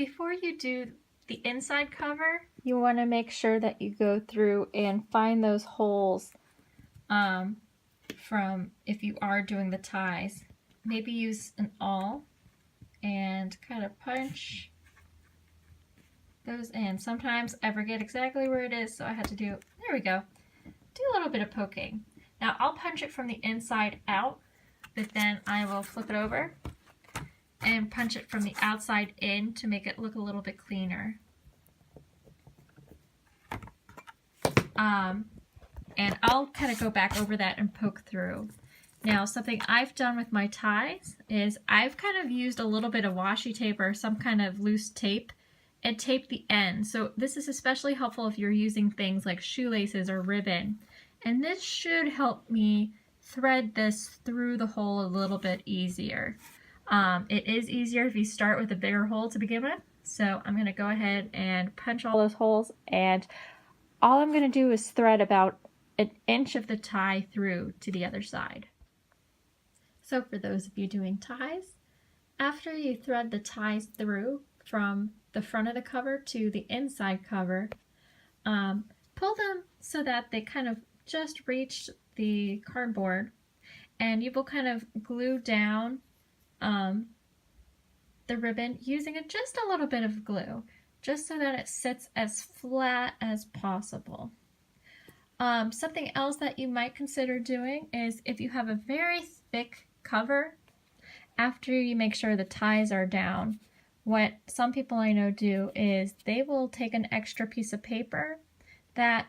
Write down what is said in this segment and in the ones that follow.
before you do the inside cover, you want to make sure that you go through and find those holes from if you are doing the ties. Maybe use an awl and kind of punch those in. Sometimes I forget exactly where it is, so I had to do, there we go, do a little bit of poking. Now I'll punch it from the inside out, but then I will flip it over and punch it from the outside in to make it look a little bit cleaner. And I'll kind of go back over that and poke through. Now, something I've done with my ties is I've kind of used a little bit of washi tape or some kind of loose tape and taped the end. So this is especially helpful if you're using things like shoelaces or ribbon. And this should help me thread this through the hole a little bit easier. It is easier if you start with a bigger hole to begin with. So I'm going to go ahead and punch all those holes, and all I'm going to do is thread about an inch of the tie through to the other side. So for those of you doing ties, after you thread the ties through from the front of the cover to the inside cover, pull them so that they kind of just reach the cardboard, and you will kind of glue down the ribbon using just a little bit of glue, just so that it sits as flat as possible. Something else that you might consider doing is if you have a very thick cover, after you make sure the ties are down, what some people I know do is they will take an extra piece of paper that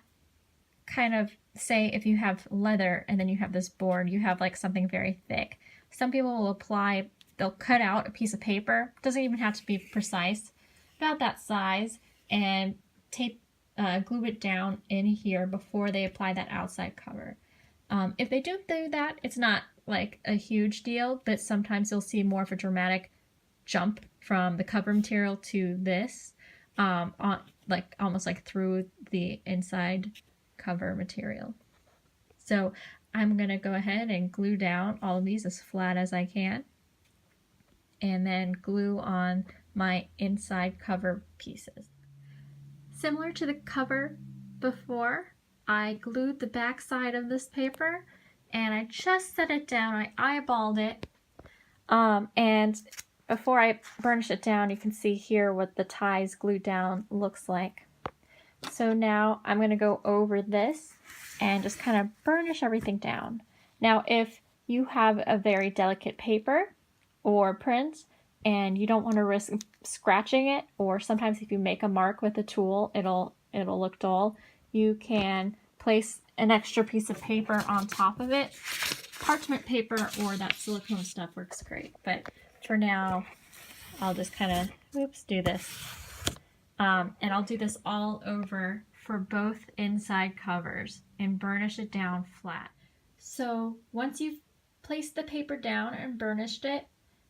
kind of, say if you have leather and then you have this board, you have like something very thick. Some people will apply, they'll cut out a piece of paper, doesn't even have to be precise, about that size, and tape, glue it down in here before they apply that outside cover. If they don't do that, it's not like a huge deal, but sometimes you'll see more of a dramatic jump from the cover material to this, like almost like through the inside cover material. So I'm going to go ahead and glue down all of these as flat as I can, and then glue on my inside cover pieces. Similar to the cover before, I glued the back side of this paper and I just set it down. I eyeballed it, and before I burnish it down, you can see here what the ties glued down looks like. So now I'm going to go over this and just kind of burnish everything down. Now if you have a very delicate paper or print and you don't want to risk scratching it, or sometimes if you make a mark with a tool it'll look dull, you can place an extra piece of paper on top of it. Parchment paper or that silicone stuff works great, but for now I'll just kind of do this. And I'll do this all over for both inside covers and burnish it down flat. So once you've placed the paper down and burnished it,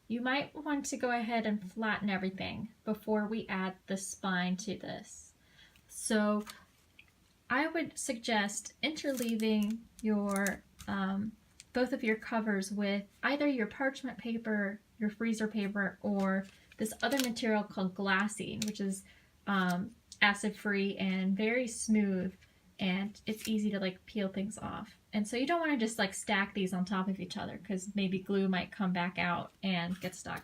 you might want to go ahead and flatten everything before we add the spine to this. So I would suggest interleaving your both of your covers with either your parchment paper, your freezer paper, or this other material called glassine, which is acid-free and very smooth, and it's easy to like peel things off. And so you don't want to just like stack these on top of each other because maybe glue might come back out and get stuck.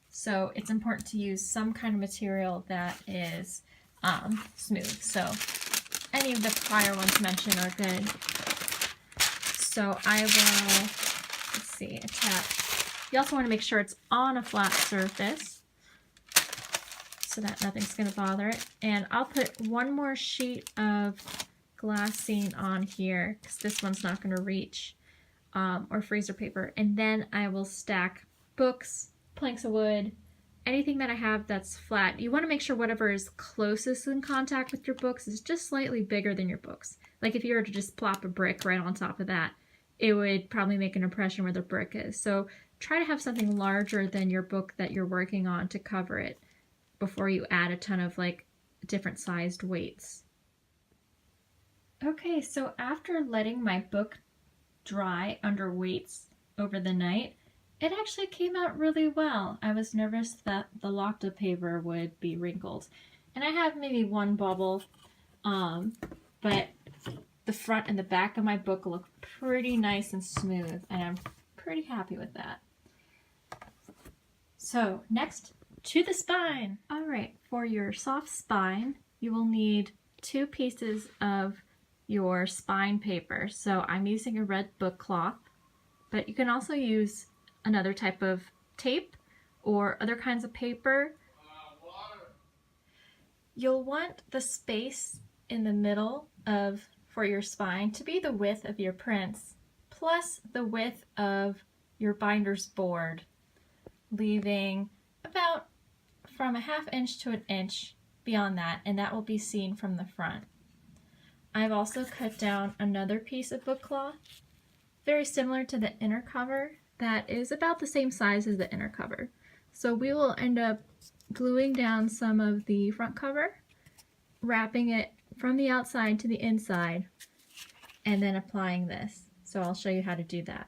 So it's important to use some kind of material that is smooth. So any of the prior ones mentioned are good. So I will, let's see, attach. You also want to make sure it's on a flat surface so that nothing's going to bother it. And I'll put one more sheet of glassine on here because this one's not going to reach, or freezer paper. And then I will stack books, planks of wood, anything that I have that's flat. You want to make sure whatever is closest in contact with your books is just slightly bigger than your books. Like if you were to just plop a brick right on top of that, it would probably make an impression where the brick is. So try to have something larger than your book that you're working on to cover it before you add a ton of like different sized weights. Okay, so after letting my book dry under weights over the night, It actually came out really well. I was nervous that the locked up paper would be wrinkled. And I have maybe one bubble, but the front and the back of my book look pretty nice and smooth, and I'm pretty happy with that. So next, to the spine. All right, for your soft spine, you will need 2 pieces of your spine paper. So I'm using a red book cloth, but you can also use another type of tape or other kinds of paper. You'll want the space in the middle for your spine to be the width of your prints plus the width of your binder's board, leaving about from a ½ inch to an inch beyond that, and that will be seen from the front. I've also cut down another piece of book cloth, very similar to the inner cover, that is about the same size as the inner cover. So we will end up gluing down some of the front cover, wrapping it from the outside to the inside, and then applying this. So I'll show you how to do that.